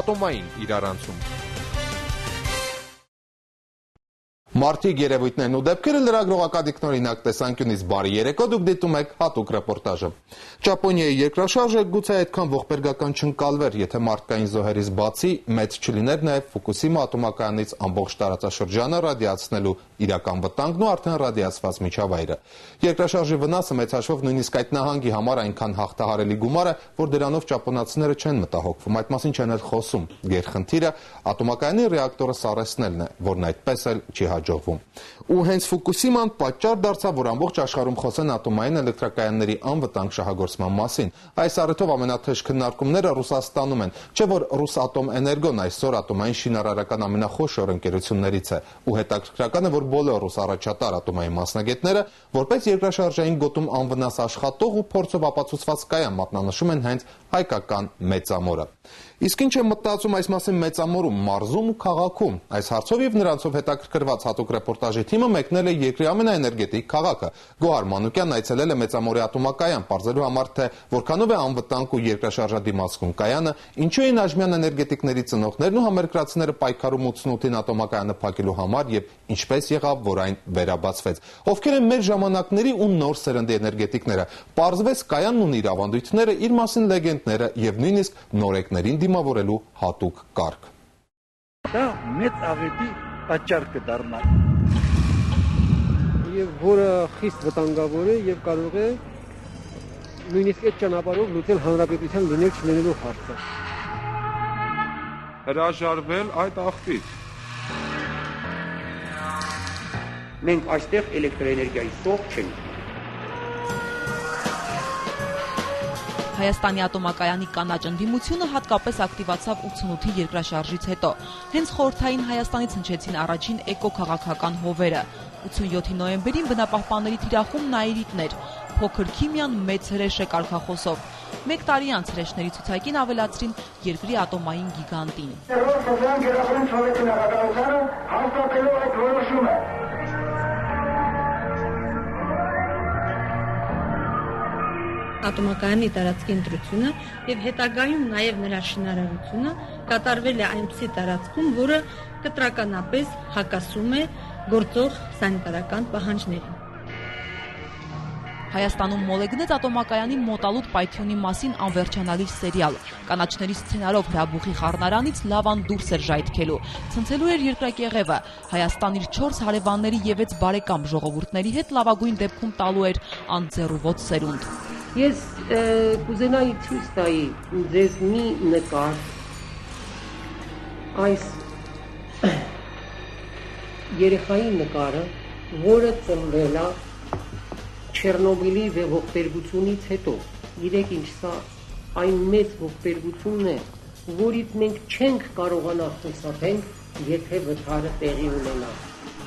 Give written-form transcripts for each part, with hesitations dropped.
ատոմային իրարանցում։ Մարդիկ, երևույթներն ու դեպքերը լրագրողակադիկնորինակ տեսանկյունից բարի երեկո, դուք դիտում եք հատուկ ռեպորտաժը։ Ճապոնիայի երկրաշարժը գուցե այդքան ողբերգական չընկալվեր, եթե մարդկային զոհերից բացի մեծ չլիներ նաև Ֆուկուսիմա ատոմակայանից ամբողջ տարածաշրջանը ռադիացնելու իրական վտանգն ու արդեն ռադիացված միջավայրը։ Երկրաշարժի վնասը մեծ հաշվով նույնիսկ այդ նահանգի համար այնքան հաղթահարելի գումար է, որ դրանով ճապոնացիները չեն մտահոգվում, այդ մասին չեն էլ խոսում։ Գերխնդիրը ատոմակայանի ռեակտորը սառեցնելն է, որն այդպես էլ չի հաջողվում։ Ու հենց Ֆուկուսիման պատճառ դարձավ, որ ամբողջ աշխարհում խոսեն ատոմային էլեկտրակայանների անվտանգ շահագործման մասին։ Այս առիթով ամենաթեժ քննարկումները Ռուսաստանում են, չէ՞ որ Ռուսատոմէներգոն այսօր ատոմային շինարարական ամենախոշոր ընկերություններից է, ու հետաքրքրական է, որ բոլոր ռուս առաջատար ատոմային մասնագետները, որպես երկրաշարժային գոտում անվնաս աշխատող ու փորձով ապացուցված կայան մատնանշում են հենց հայկական մեծամորը։ Իսկ ինչ է մտածում այս մասին մեծամորում, մարզում ու քաղաքում։ Այս հարցով եւ նրանցով հետաքրքրված հատուկ ռեպորտաժի թիմը մեկնել է երկրի ամենաէներգետիկ քաղաքը։ Գոհար Մանուկյանն այցելել է մեծամորի ատոմակայան, պարզելու համար, թե որքանով է անվտանգ ու երկրաշարժադիմացկուն կայանը, ինչու են այժմյան էներգետիկների ծնողներն ու համերկրացիները պայքարում 88-ին ատոմակայանը փակելու համար եւ ինչպես եղավ, որ այն վերաբացվեց։ Ովքեր են մեր ժամանակների ու նոր սերնդի էներգետիկները։ Պարզվեց կայանն ունի իր ավանդույթները, իր մասին լեգենդները եւ նույնիսկ նորեկներին դիմավորելու հատուկ կարգ։ Դա մեծ աղետի պատճառ կդառնա։ Եվ որը խիստ վտանգավոր է եւ կարող է նույնիսկ այդ ճանապարհով լուծել հանրապետության լինել չլինելու հարցը։ Հրաժարվել այդ աղբից։ Մենք այստեղ էլեկտրոէներգիայի սող չենք։ Հայաստանի ատոմակայանի կանաչ ընդդիմությունը հատկապես ակտիվացավ 88-ի երկրաշարժից հետո։ Հենց խորհրդային Հայաստանից հնչեցին առաջին էկո-քաղաքական հովերը։ 87-ի նոյեմբերին բնապահպանների թիրախումն Նաիրիտն էր։ Փոքր քիմիան մեծ հրեշ է կարգախոսով։ Մեկ տարի անց հրեշների ցուցակին ավելացրին երկրի ատոմային գիգանտին։ Ատոմակայանի տարածքի ընտրությունը եւ հետագայում նաեւ նրա շինարարությունը կատարվել է այնպիսի տարածքում, որը կտրականապես հակասում է գործող սանիտարական պահանջներին։ Հայաստանում մոլեգնեց ատոմակայանի մոտալուտ պայթյունի մասին անվերջանալի սերիալ։ Կանաչների սցենարով հրաբուխի խառնարանից լավան դուրս էր ժայթքելու։ Ցնցելու էր երկրակեղևը։ Հայաստան իր 4 հարևանների եւ 6 բարեկամ ժողովուրդների հետ լավագույն դեպքում տալու էր անձեռուոտ սերունդ։ Ես կուզենայի ցույց տայի ձեզ մի նկար այս երեխայի նկարը, որը ծնվել է Չեռնոբիլի ողբերգությունից հետո։ Գիտեք ինչ, սա այն մեծ ողբերգությունն է, որից մենք չենք կարողանա խուսափել, եթե վթարը տեղի ունենա։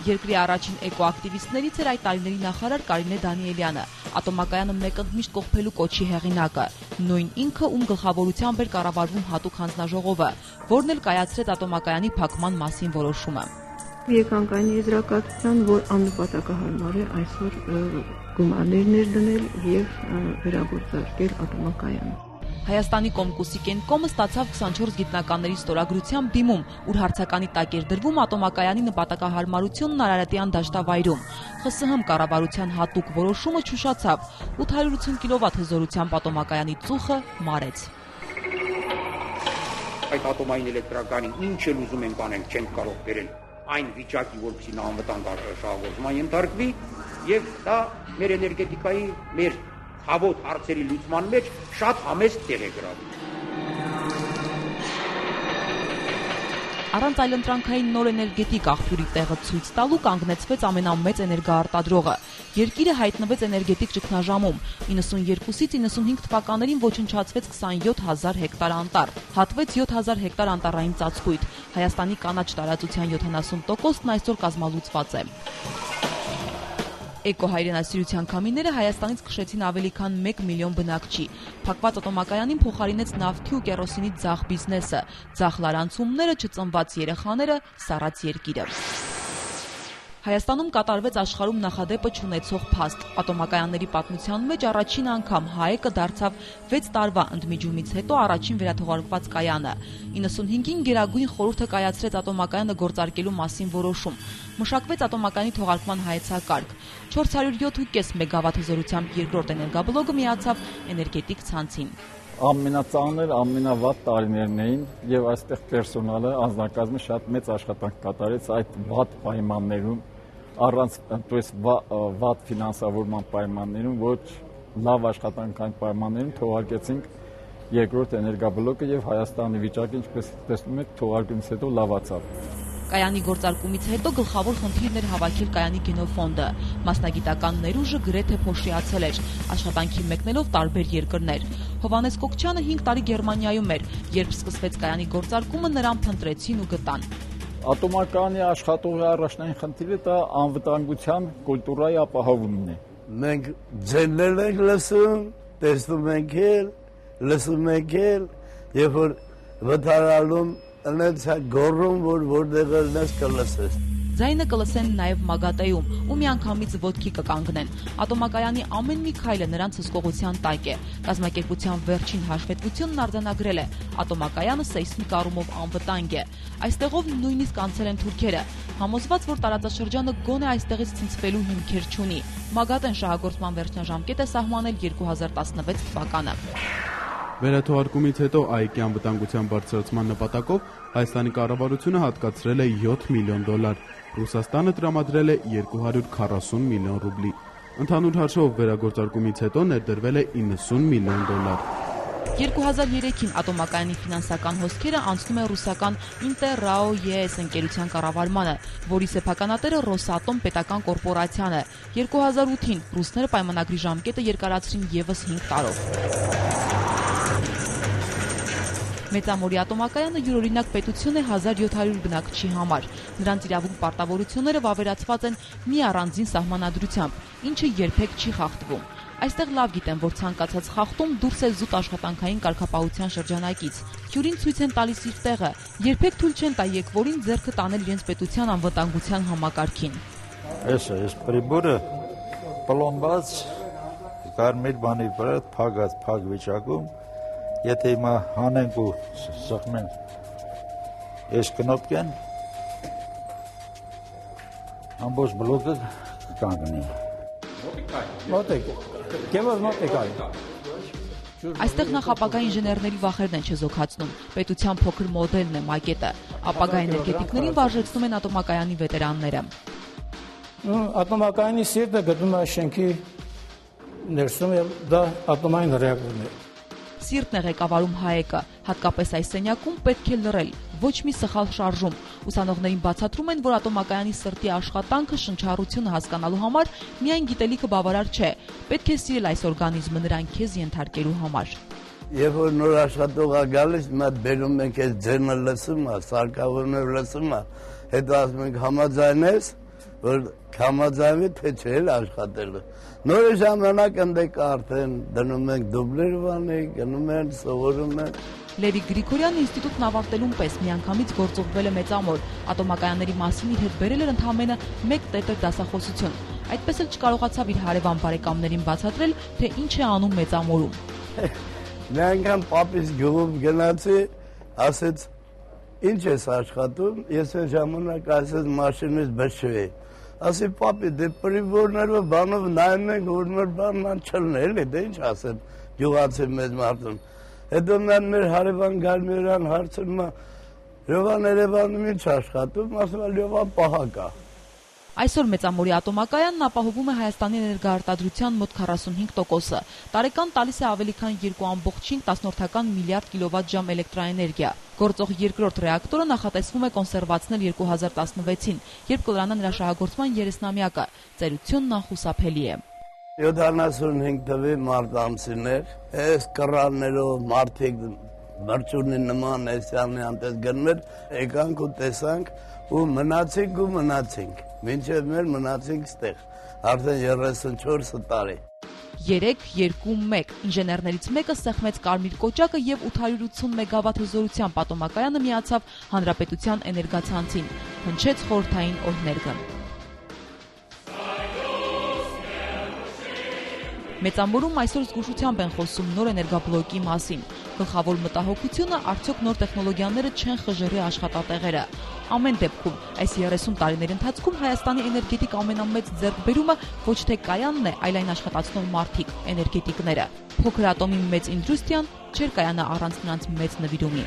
Երկրի առաջին էկոակտիվիստներից էր այդ տարիների նախարար Կարինե Դանիելյանը, ատոմակայանը մեկընդմիշտ կողպելու կոչի հեղինակը, նույն ինքը, ում գլխավորությամբ էր կառավարվում հատուկ հանձնաժողովը, որն էլ կայացրեց ատոմակայանի փակման մասին որոշումը։ Եկանք այն եզրակացության, որ աննպատակահարմար է այսօր գումարներ ներդնել եւ վերագործարկել ատոմակայանը։ Հայաստանի Կոմկուսի կենկոմը ստացավ 24 գիտնականների ստորագրությամբ դիմում, ուր հարցականի տակ էր դրվում ատոմակայանի նպատակահարմարությունն Արարատյան դաշտավայրում։ ԽՍՀՄ կառավարության հատուկ որոշումը չուշացավ, 880 կՎտ հզորությամբ ատոմակայանի ծուխը մարեց։ Այդ ատոմային էլեկտրականի ինչ էլ ուզում ենք անենք, չենք կարող բերել այն վիճակի, որպեսզի նա անվտանգ շահագործման ենթարկվի, եւ դա մեր էներգետիկայի, մեր հավոտ հարցերի լուծման մեջ շատ համեստ տեղ է գրավում։ Առանց այլընտրանքային նոր էներգետիկ աղբյուրի տեղը ցույց տալու կանգնեցվեց ամենամեծ էներգաարտադրողը։ Երկիրը հայտնվեց էներգետիկ ճգնաժամում։ 92-ից 95 թվականներին ոչնչացվեց 27000 հեկտար անտառ, հատվեց 7000 հեկտար անտառային ծածկույթ։ Հայաստանի կանաչ տարածության 70%-ն այսօր կազմալուծված է։ Էկոհայրենասիրության քամիները Հայաստանից քշեցին ավելի քան 1 միլիոն բնակչի։ Փակված ատոմակայանին փոխարինեց նավթի ու կերոսինի ձախ բիզնեսը, ձախ լարանցումները, չծնված երեխաները, սառած երկիրը։ Հայաստանում կատարվեց աշխարհում նախադեպը չունեցող փաստ։ Ատոմակայանների պատմության մեջ առաջին անգամ ՀԱԵԿ-ը դարձավ 6 տարվա ընդմիջումից հետո առաջին վերաթողարկված կայանը։ 95-ին Գերագույն խորհուրդը կայացրեց ատոմակայանը գործարկելու մասին որոշում։ Մշակվեց ատոմակայանի թողարկման հայեցակարգ։ 407.5 մեգավատ հզորությամբ երկրորդ էներգաբլոկը միացավ էներգետիկ ցանցին։ Ամենածանր, ամենավատ տարիներն էին եւ այստեղ պերսոնալը, անձնակազմը շատ մեծ աշխատանք կատարեց այդ վատ պայմաններում, առանց վատ ֆինանսավորման պայմաններում, ոչ լավ աշխատանքային պայմաններում թողարկեցինք երկրորդ էներգաբլոկը եւ Հայաստանի վիճակը, ինչպես տեսնում եք, թողարկումից հետո լավացավ։ Կայանի գործարկումից հետո գլխավոր խնդիրն էր հավաքել կայանի գենոֆոնդը։ Մասնագիտական ներուժը գրեթե փոշիացել էր, աշխատանքի մեկնելով տարբեր երկրներ։ Հովհաննես Կոկչյանը 5 տարի Գերմանիայում էր, երբ սկսվեց կայանի գործարկումը, նրան փնտրեցին ու գտան։ Ատոմակայանի աշխատողի առաջնային խնդիրը դա անվտանգության կուլտուրայի ապահովումն է։ Մենք ձեններ ենք լսում, տեսնում ենք էլ, երբ որ վթարալում Անց գոռում, որտեղ ես կլսես։ Ձայնը կլսեն նաև Մագատեում, ու միանգամից ոտքի կկանգնեն։ Ատոմակայանի ամեն մի քայլը նրանց հսկողության տակ է։ Կազմակերպության վերջին հաշվետվությունն արձանագրել է. ատոմակայանը սեյսմիկ առումով անվտանգ է։ Այստեղով նույնիսկ անցել են թուրքերը, համոզված, որ տարածաշրջանը գոնե այստեղից ցնցվելու հիմքեր չունի։ Մագատեն շահագործման վերջնաժամկետ է սահմանել 2016 թվականը։ Վերաթողարկումից հետո ԱԻԿ-ի անվտանգության բարձրացման նպատակով Հայաստանի կառավարությունը հատկացրել է $7 միլիոն, Ռուսաստանը տրամադրել է 240 միլիոն ռուբլի։ Ընդհանուր հաշվով վերագործարկումից հետո ներդրվել է $90 միլիոն։ 2003-ին ատոմակայանի ֆինանսական հոսքերը անցնում են ռուսական Ինտերրաո-ԵՍ ընկերության կառավարմանը, որի սեփականատերը Ռոսատոմ պետական կորպորացիան է։ 2008-ին ռուսները պայմանագրի ժամկետը երկարացրին ևս 5 տարով։ Մեծամորի ատոմակայանը յուրօրինակ պետություն է 1700 բնակչի համար։ Նրանց իրավունք պարտավորությունները վավերացված են մի առանձին սահմանադրությամբ, ինչը երբեք չի խախտվում։ Այստեղ լավ գիտեն, որ ցանկացած խախտում դուրս է զուտ աշխատանքային կարգապահության շրջանակից։ Հյուրին ցույց են տալիս իր տեղը, երբեք թույլ չեն տա եկվորին ձեռքը տանել իրենց պետության անվտանգության համակարգին։ Այս պրիբորը պլոմբած կարմիր բանի վրա փակ վիճակում, եթե հիմա հանենք ու սխմենք այս կնոպկեն, ամբողջ բլոկը կանգնի։ Այստեղ նախ ապագա ինժեներների վախերն են չեզոքացնում, պետության փոքր մոդելն է մակետը, ապագա էներգետիկներին վարժեցնում են ատոմակայանի վետերանները։ Ատոմակայանի սիրտը գտնվում է շենքի ներսում եւ դա ատոմային ռեակտորն է։ Սիրտն է ղեկավարում ՀԱԵԿ-ը, հատկապես այս սենյակում պետք է լռել, ոչ մի սխալ շարժում։ Ուսանողներին բացատրում են, որ ատոմակայանի սրտի աշխատանքը շնչառությունը հասկանալու համար միայն գիտելիքը բավարար չէ, պետք է սիրել այս օրգանիզմը նրան քեզ ենթարկելու համար։ Երբ որ նոր աշխատող է գալիս, մատ բերում ենք այս ձենը լսում է, սարքավորում է լսում է, հետո ասում ենք համաձայնես, որ համաձայնվի թե չէ աշխատելը։ Նորի ժամանակ ընդեք արդեն դնում ենք դուբլեր բանի, գնում են, սովորում են։ Լևիկ Գրիգորյանը ինստիտուտն ավարտելուն պես միանգամից գործուղվել է մեծամոր, ատոմակայանների մասին իր հետ բերել էր ընդամենը 1 տետր դասախոսություն։ Այդպես էլ չկարողացավ իր հարևան բարեկամներին բացատրել, թե ինչ է անում մեծամորում։ Մի անգամ պապիս գյուղում գնացի, ասեց ինչ ես աշխատում, ես այն ժամանակ ասեց մաշինից բշվի։ Ասի պապի, դե պրիբորներով բանով նայում ենք, որ մեր բանն չլն է, էլի, դե ինչ ասեմ, գյուղացի մեծ մարդուն։ Հետո մեր հարևան գալմերան հարցնում է, Լևան Երևանում ինչ աշխատում, ասում է Լևան պահակ է։ Այսօր մեծամորի ատոմակայանն ապահովում է Հայաստանի էներգարտադրության մոտ 45%-ը։ Տարեկան տալիս է ավելի քան 2.5 միլիարդ կիլովատ-ժամ էլեկտրաէներգիա։ Գործող երկրորդ ռեակտորը նախատեսվում է կոնսերվացնել 2016-ին, երբ կլրանա նրա շահագործման 30-ամյակը։ Ծերությունն անխուսափելի է։ 75 թվի մարտ ամսին էր, այս կռաններով մարդիկ բրճուրնի նման էսյանի անտես գնում էր, եկանք ու տեսանք ու մնացինք, մինչև մեր մնացինք ստեղ, արդեն 34 տարի։ 3-2-1 ինժեներներից մեկը սեղմեց կարմիր կոճակը և 880 մեգավատ հզորությամբ ատոմակայանը միացավ հանրապետության էներգացանցին, հնչեց խորհրդային օրհներգը։ Մեծամորում այսօր զգուշությամբ են խոսում նոր էներգաբլոկի մասին։ Գլխավոր մտահոգությունը արդյոք նոր տեխնոլոգիաները չեն խժերի աշխատատեղերը։ Ամեն դեպքում այս 30 տարիների ընթացքում Հայաստանի էներգետիկ ամենամեծ ձեռքբերումը ոչ թե կայանն է, այլ այն աշխատացնող մարդիկ, էներգետիկները։ Փոքր ատոմի մեծ ինդուստրիան չէր կայանա առանց նրանց մեծ նվիրումի։